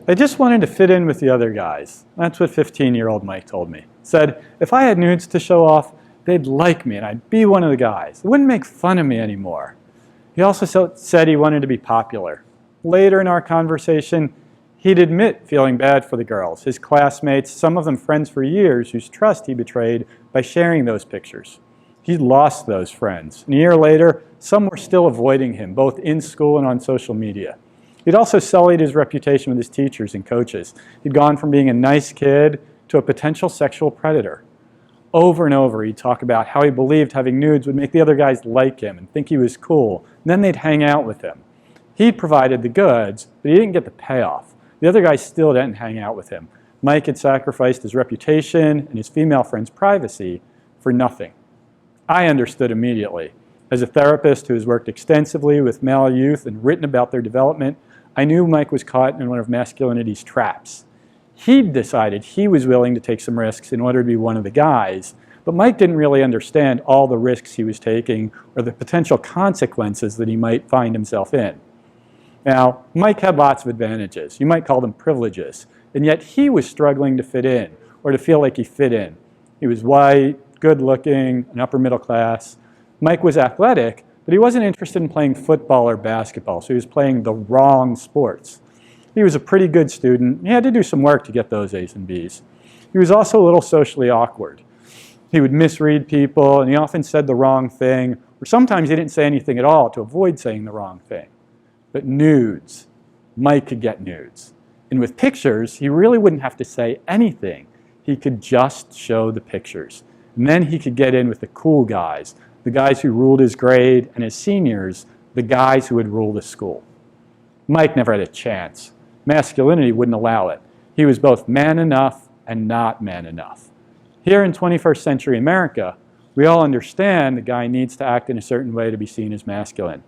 They just wanted to fit in with the other guys. That's what 15-year-old Mike told me. Said, if I had nudes to show off, they'd like me and I'd be one of the guys. They wouldn't make fun of me anymore. He also said he wanted to be popular. Later in our conversation, he'd admit feeling bad for the girls, his classmates, some of them friends for years, whose trust he betrayed by sharing those pictures. He lost those friends. And a year later, some were still avoiding him, both in school and on social media. He'd also sullied his reputation with his teachers and coaches. He'd gone from being a nice kid to a potential sexual predator. Over and over, he'd talk about how he believed having nudes would make the other guys like him and think he was cool. And then they'd hang out with him. He'd provided the goods, but he didn't get the payoff. The other guys still didn't hang out with him. Mike had sacrificed his reputation and his female friends' privacy for nothing. I understood immediately. As a therapist who has worked extensively with male youth and written about their development, I knew Mike was caught in one of masculinity's traps. He'd decided he was willing to take some risks in order to be one of the guys, but Mike didn't really understand all the risks he was taking or the potential consequences that he might find himself in. Now, Mike had lots of advantages. You might call them privileges, and yet he was struggling to fit in or to feel like he fit in. He was white, good-looking, and upper middle class. Mike was athletic, but he wasn't interested in playing football or basketball, so he was playing the wrong sports. He was a pretty good student. He had to do some work to get those A's and B's. He was also a little socially awkward. He would misread people, and he often said the wrong thing, or sometimes he didn't say anything at all to avoid saying the wrong thing. But nudes, Mike could get nudes. And with pictures, he really wouldn't have to say anything. He could just show the pictures. And then he could get in with the cool guys, the guys who ruled his grade, and his seniors, the guys who would rule the school. Mike never had a chance. Masculinity wouldn't allow it. He was both man enough and not man enough. Here in 21st century America, we all understand the guy needs to act in a certain way to be seen as masculine.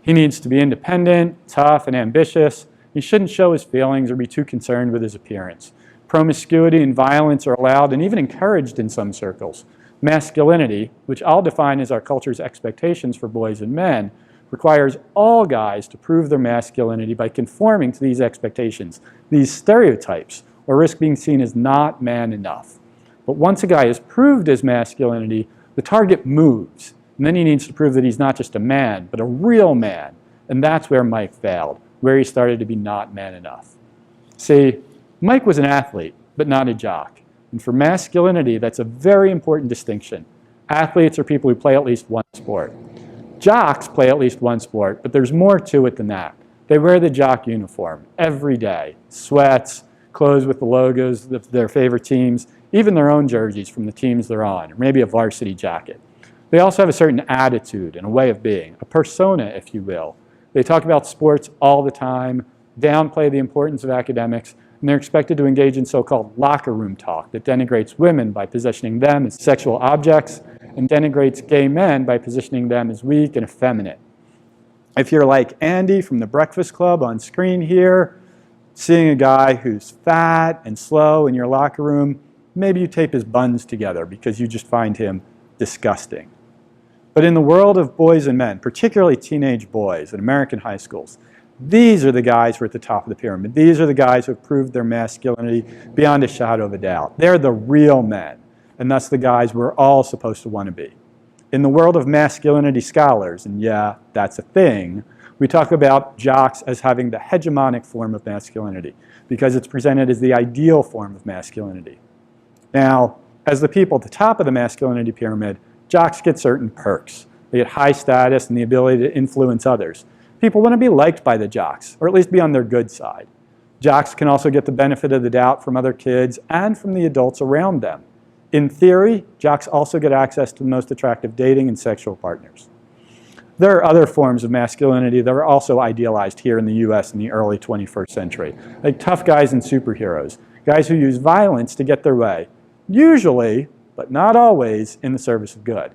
He needs to be independent, tough, and ambitious. He shouldn't show his feelings or be too concerned with his appearance. Promiscuity and violence are allowed and even encouraged in some circles. Masculinity, which I'll define as our culture's expectations for boys and men, requires all guys to prove their masculinity by conforming to these expectations, these stereotypes, or risk being seen as not man enough. But once a guy has proved his masculinity, the target moves. And then he needs to prove that he's not just a man, but a real man. And that's where Mike failed, where he started to be not man enough. See, Mike was an athlete, but not a jock. And for masculinity, that's a very important distinction. Athletes are people who play at least one sport. Jocks play at least one sport, but there's more to it than that. They wear the jock uniform every day. Sweats, clothes with the logos of their favorite teams, even their own jerseys from the teams they're on, or maybe a varsity jacket. They also have a certain attitude and a way of being, a persona, if you will. They talk about sports all the time, downplay the importance of academics, and they're expected to engage in so-called locker room talk that denigrates women by positioning them as sexual objects and denigrates gay men by positioning them as weak and effeminate. If you're like Andy from the Breakfast Club on screen here, seeing a guy who's fat and slow in your locker room, maybe you tape his buns together because you just find him disgusting. But in the world of boys and men, particularly teenage boys in American high schools, these are the guys who are at the top of the pyramid. These are the guys who have proved their masculinity beyond a shadow of a doubt. They're the real men, and thus the guys we're all supposed to want to be. In the world of masculinity scholars, and yeah, that's a thing, we talk about jocks as having the hegemonic form of masculinity because it's presented as the ideal form of masculinity. Now, as the people at the top of the masculinity pyramid, jocks get certain perks. They get high status and the ability to influence others. People want to be liked by the jocks, or at least be on their good side. Jocks can also get the benefit of the doubt from other kids and from the adults around them. In theory, jocks also get access to the most attractive dating and sexual partners. There are other forms of masculinity that are also idealized here in the US in the early 21st century, like tough guys and superheroes, guys who use violence to get their way, usually, but not always, in the service of good.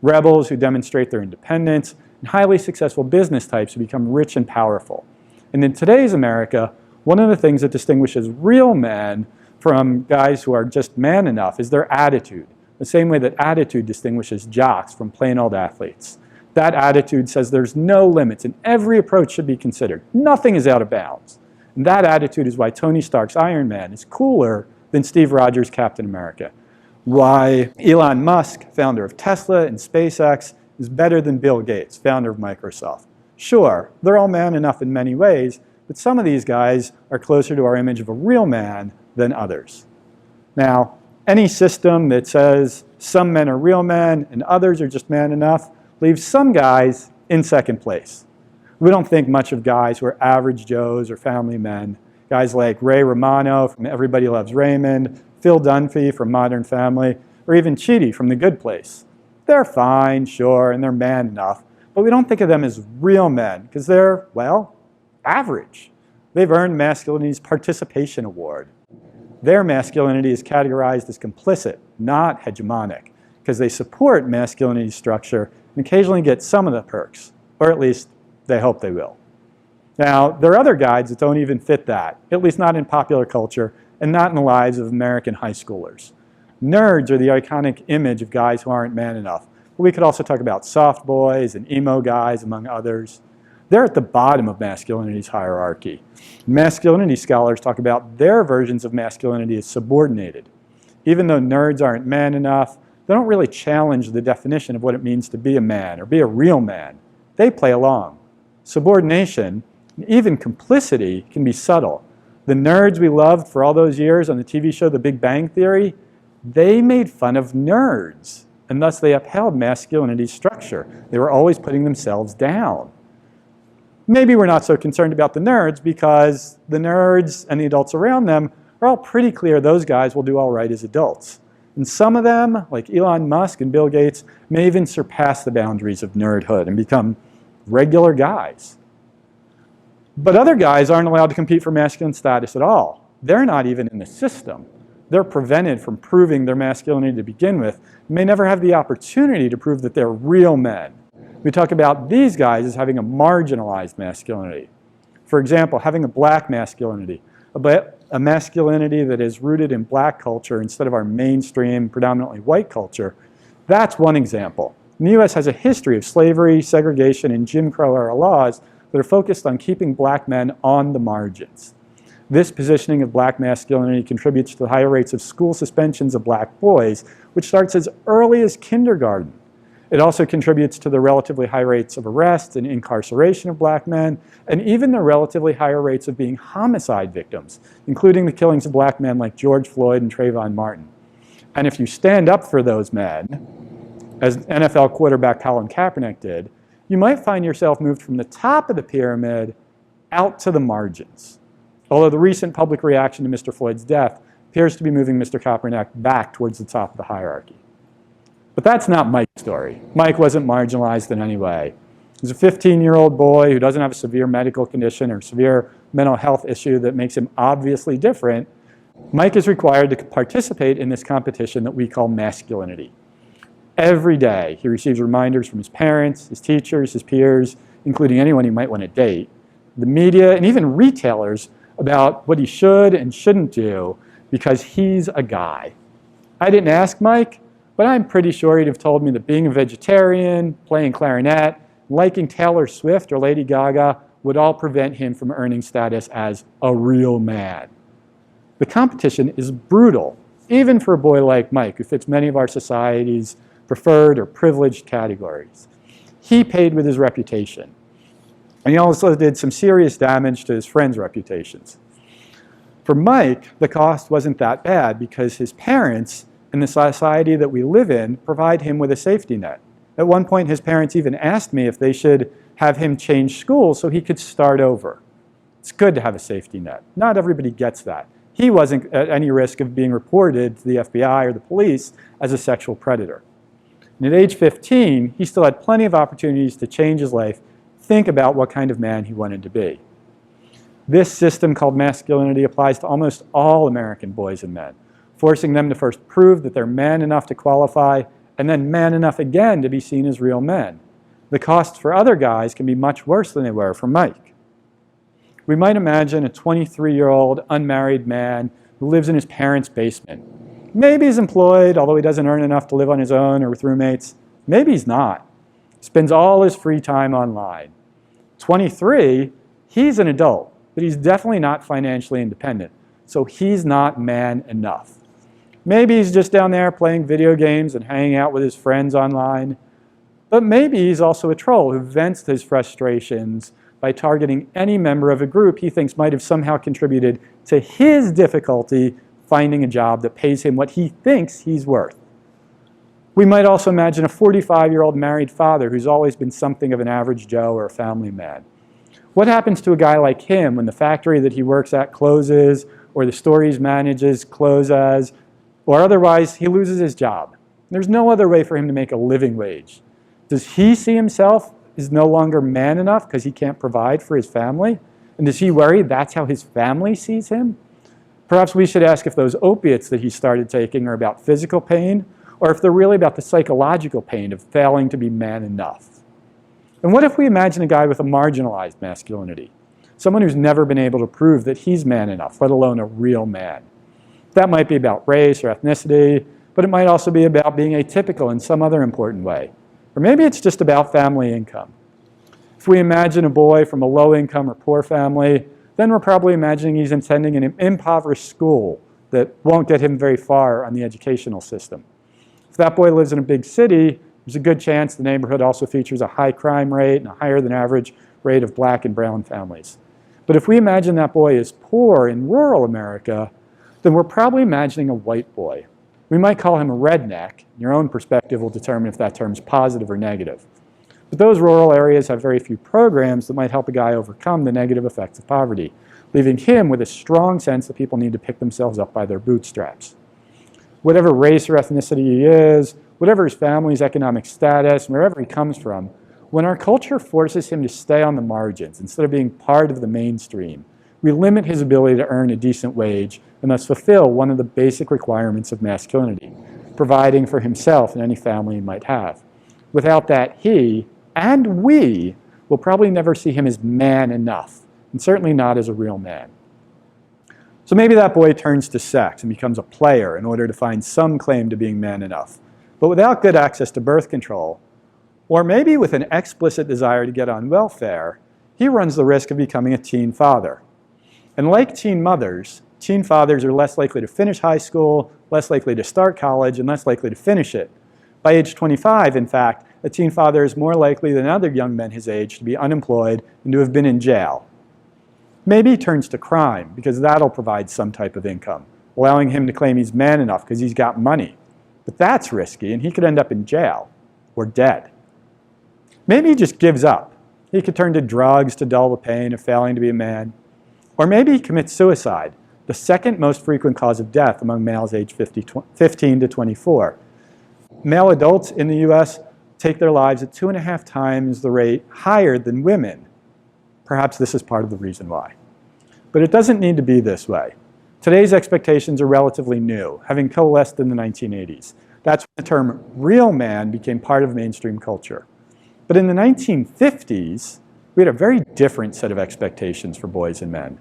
Rebels who demonstrate their independence, and highly successful business types who become rich and powerful. And in today's America, one of the things that distinguishes real men from guys who are just man enough is their attitude, the same way that attitude distinguishes jocks from plain old athletes. That attitude says there's no limits and every approach should be considered. Nothing is out of bounds. And that attitude is why Tony Stark's Iron Man is cooler than Steve Rogers' Captain America. Why Elon Musk, founder of Tesla and SpaceX, is better than Bill Gates, founder of Microsoft. Sure, they're all man enough in many ways, but some of these guys are closer to our image of a real man than others. Now, any system that says some men are real men and others are just man enough leaves some guys in second place. We don't think much of guys who are average Joes or family men. Guys like Ray Romano from Everybody Loves Raymond, Phil Dunphy from Modern Family, or even Chidi from The Good Place. They're fine, sure, and they're man enough, but we don't think of them as real men because they're, well, average. They've earned masculinity's participation award. Their masculinity is categorized as complicit, not hegemonic, because they support masculinity's structure and occasionally get some of the perks, or at least they hope they will. Now, there are other guides that don't even fit that, at least not in popular culture and not in the lives of American high schoolers. Nerds are the iconic image of guys who aren't man enough. But we could also talk about soft boys and emo guys, among others. They're at the bottom of masculinity's hierarchy. Masculinity scholars talk about their versions of masculinity as subordinated. Even though nerds aren't man enough, they don't really challenge the definition of what it means to be a man or be a real man. They play along. Subordination, and even complicity, can be subtle. The nerds we loved for all those years on the TV show The Big Bang Theory, they made fun of nerds, and thus they upheld masculinity's structure. They were always putting themselves down. Maybe we're not so concerned about the nerds because the nerds and the adults around them are all pretty clear those guys will do all right as adults. And some of them, like Elon Musk and Bill Gates, may even surpass the boundaries of nerdhood and become regular guys. But other guys aren't allowed to compete for masculine status at all. They're not even in the system. They're prevented from proving their masculinity to begin with, and may never have the opportunity to prove that they're real men. We talk about these guys as having a marginalized masculinity. For example, having a black masculinity, a masculinity that is rooted in black culture instead of our mainstream, predominantly white culture. That's one example. And the U.S. has a history of slavery, segregation, and Jim Crow-era laws that are focused on keeping black men on the margins. This positioning of black masculinity contributes to the higher rates of school suspensions of black boys, which starts as early as kindergarten. It also contributes to the relatively high rates of arrest and incarceration of black men, and even the relatively higher rates of being homicide victims, including the killings of black men like George Floyd and Trayvon Martin. And if you stand up for those men, as NFL quarterback Colin Kaepernick did, you might find yourself moved from the top of the pyramid out to the margins. Although the recent public reaction to Mr. Floyd's death appears to be moving Mr. Kaepernick back towards the top of the hierarchy. But that's not Mike's story. Mike wasn't marginalized in any way. He's a 15-year-old boy who doesn't have a severe medical condition or severe mental health issue that makes him obviously different. Mike is required to participate in this competition that we call masculinity. Every day, he receives reminders from his parents, his teachers, his peers, including anyone he might want to date, the media, and even retailers about what he should and shouldn't do because he's a guy. I didn't ask Mike, but I'm pretty sure he'd have told me that being a vegetarian, playing clarinet, liking Taylor Swift or Lady Gaga would all prevent him from earning status as a real man. The competition is brutal, even for a boy like Mike, who fits many of our society's preferred or privileged categories. He paid with his reputation. And he also did some serious damage to his friends' reputations. For Mike, the cost wasn't that bad because his parents and the society that we live in provide him with a safety net. At one point, his parents even asked me if they should have him change schools so he could start over. It's good to have a safety net. Not everybody gets that. He wasn't at any risk of being reported to the FBI or the police as a sexual predator. And at age 15, he still had plenty of opportunities to change his life, think about what kind of man he wanted to be. This system called masculinity applies to almost all American boys and men, forcing them to first prove that they're man enough to qualify and then man enough again to be seen as real men. The costs for other guys can be much worse than they were for Mike. We might imagine a 23-year-old unmarried man who lives in his parents' basement. Maybe he's employed, although he doesn't earn enough to live on his own or with roommates. Maybe he's not. Spends all his free time online. 23, he's an adult. but he's definitely not financially independent. So he's not man enough. Maybe he's just down there playing video games and hanging out with his friends online. But maybe he's also a troll who vents his frustrations by targeting any member of a group he thinks might have somehow contributed to his difficulty finding a job that pays him what he thinks he's worth. We might also imagine a 45-year-old married father who's always been something of an average Joe or a family man. What happens to a guy like him when the factory that he works at closes, or the store he manages closes, or otherwise he loses his job? There's no other way for him to make a living wage. Does he see himself as no longer man enough because he can't provide for his family? And does he worry that's how his family sees him? Perhaps we should ask if those opiates that he started taking are about physical pain, or if they're really about the psychological pain of failing to be man enough. And what if we imagine a guy with a marginalized masculinity? Someone who's never been able to prove that he's man enough, let alone a real man. That might be about race or ethnicity, but it might also be about being atypical in some other important way. Or maybe it's just about family income. If we imagine a boy from a low-income or poor family, then we're probably imagining he's attending an impoverished school that won't get him very far on the educational system. If that boy lives in a big city, there's a good chance the neighborhood also features a high crime rate and a higher than average rate of black and brown families. But if we imagine that boy is poor in rural America, then we're probably imagining a white boy. We might call him a redneck. Your own perspective will determine if that term's positive or negative. But those rural areas have very few programs that might help a guy overcome the negative effects of poverty, leaving him with a strong sense that people need to pick themselves up by their bootstraps. Whatever race or ethnicity he is, whatever his family's economic status, wherever he comes from, when our culture forces him to stay on the margins instead of being part of the mainstream, we limit his ability to earn a decent wage and thus fulfill one of the basic requirements of masculinity, providing for himself and any family he might have. Without that, he and we will probably never see him as man enough, and certainly not as a real man. So maybe that boy turns to sex and becomes a player in order to find some claim to being man enough. But without good access to birth control, or maybe with an explicit desire to get on welfare, he runs the risk of becoming a teen father. And like teen mothers, teen fathers are less likely to finish high school, less likely to start college, and less likely to finish it. By age 25, in fact, a teen father is more likely than other young men his age to be unemployed and to have been in jail. Maybe he turns to crime because that'll provide some type of income, allowing him to claim he's man enough because he's got money. But that's risky, and he could end up in jail or dead. Maybe he just gives up. He could turn to drugs to dull the pain of failing to be a man. Or maybe he commits suicide, the second most frequent cause of death among males aged 15 to 24. Male adults in the US take their lives at 2.5 times the rate higher than women. Perhaps this is part of the reason why. But it doesn't need to be this way. Today's expectations are relatively new, having coalesced in the 1980s. That's when the term real man became part of mainstream culture. But in the 1950s, we had a very different set of expectations for boys and men.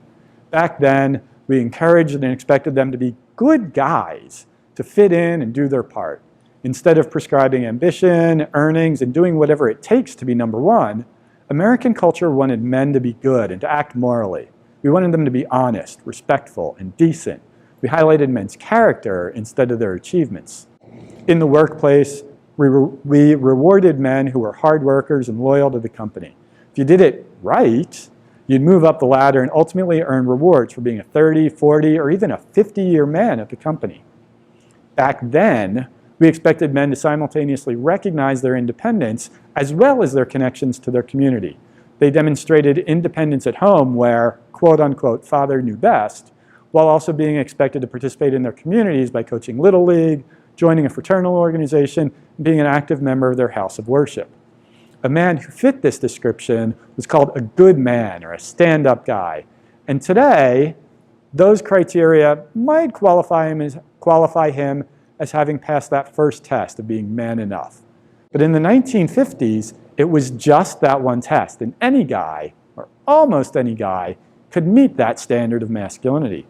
Back then, we encouraged and expected them to be good guys, to fit in and do their part. Instead of prescribing ambition, earnings, and doing whatever it takes to be number one, American culture wanted men to be good and to act morally. We wanted them to be honest, respectful, and decent. We highlighted men's character instead of their achievements. In the workplace, we rewarded men who were hard workers and loyal to the company. If you did it right, you'd move up the ladder and ultimately earn rewards for being a 30, 40, or even a 50-year man at the company. Back then, we expected men to simultaneously recognize their independence as well as their connections to their community. They demonstrated independence at home where, quote unquote, father knew best, while also being expected to participate in their communities by coaching Little League, joining a fraternal organization, and being an active member of their house of worship. A man who fit this description was called a good man or a stand-up guy. And today, those criteria might qualify him as having passed that first test of being man enough. But in the 1950s, it was just that one test, and any guy, or almost any guy, could meet that standard of masculinity.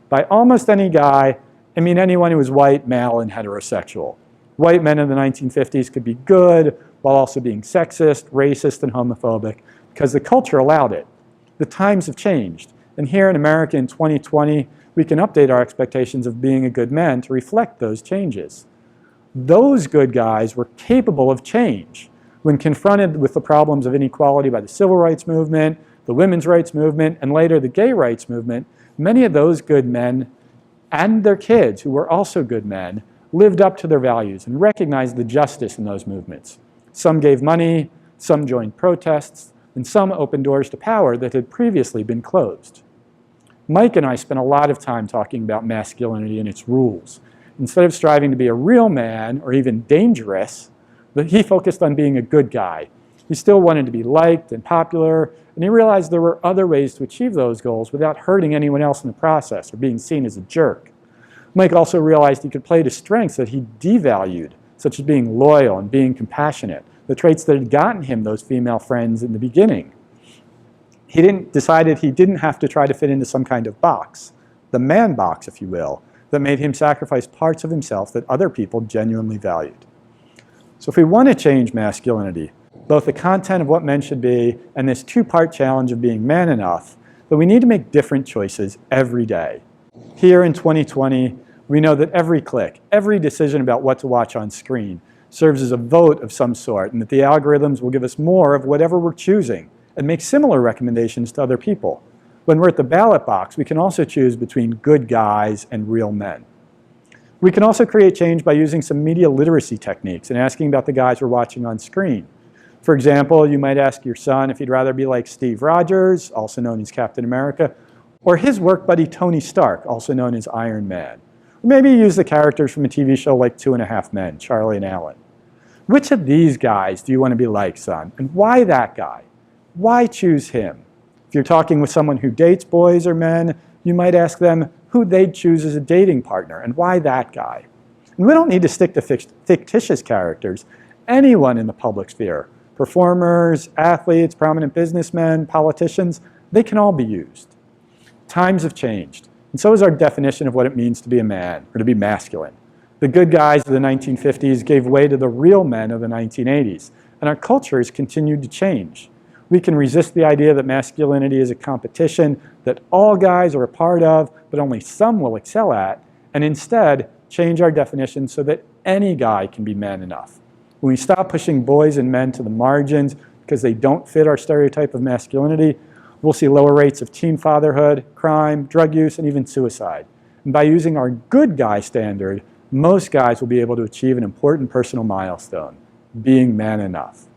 By almost any guy, I mean anyone who was white, male, and heterosexual. White men in the 1950s could be good while also being sexist, racist, and homophobic because the culture allowed it. The times have changed, And here in America in 2020, we can update our expectations of being a good man to reflect those changes. Those good guys were capable of change. When confronted with the problems of inequality by the civil rights movement, the women's rights movement, and later the gay rights movement, many of those good men and their kids, who were also good men, lived up to their values and recognized the justice in those movements. Some gave money, some joined protests, and some opened doors to power that had previously been closed. Mike and I spent a lot of time talking about masculinity and its rules. Instead of striving to be a real man or even dangerous, he focused on being a good guy. He still wanted to be liked and popular, and he realized there were other ways to achieve those goals without hurting anyone else in the process or being seen as a jerk. Mike also realized he could play to strengths that he devalued, such as being loyal and being compassionate, the traits that had gotten him those female friends in the beginning. He decided he didn't have to try to fit into some kind of box, the man box, if you will, that made him sacrifice parts of himself that other people genuinely valued. So if we want to change masculinity, both the content of what men should be and this two-part challenge of being man enough, that we need to make different choices every day. Here in 2020, we know that every click, every decision about what to watch on screen serves as a vote of some sort, and that the algorithms will give us more of whatever we're choosing and make similar recommendations to other people. When we're at the ballot box, we can also choose between good guys and real men. We can also create change by using some media literacy techniques and asking about the guys we're watching on screen. For example, you might ask your son if he'd rather be like Steve Rogers, also known as Captain America, or his work buddy Tony Stark, also known as Iron Man. Or maybe use the characters from a TV show like 2.5 Men, Charlie and Alan. Which of these guys do you want to be like, son? And why that guy? Why choose him? If you're talking with someone who dates boys or men, you might ask them who they'd choose as a dating partner and why that guy. And we don't need to stick to fictitious characters. Anyone in the public sphere, performers, athletes, prominent businessmen, politicians, they can all be used. Times have changed, and so has our definition of what it means to be a man or to be masculine. The good guys of the 1950s gave way to the real men of the 1980s, and our culture has continued to change. We can resist the idea that masculinity is a competition that all guys are a part of, but only some will excel at, and instead change our definition so that any guy can be man enough. When we stop pushing boys and men to the margins because they don't fit our stereotype of masculinity, we'll see lower rates of teen fatherhood, crime, drug use, and even suicide. And by using our good guy standard, most guys will be able to achieve an important personal milestone, being man enough.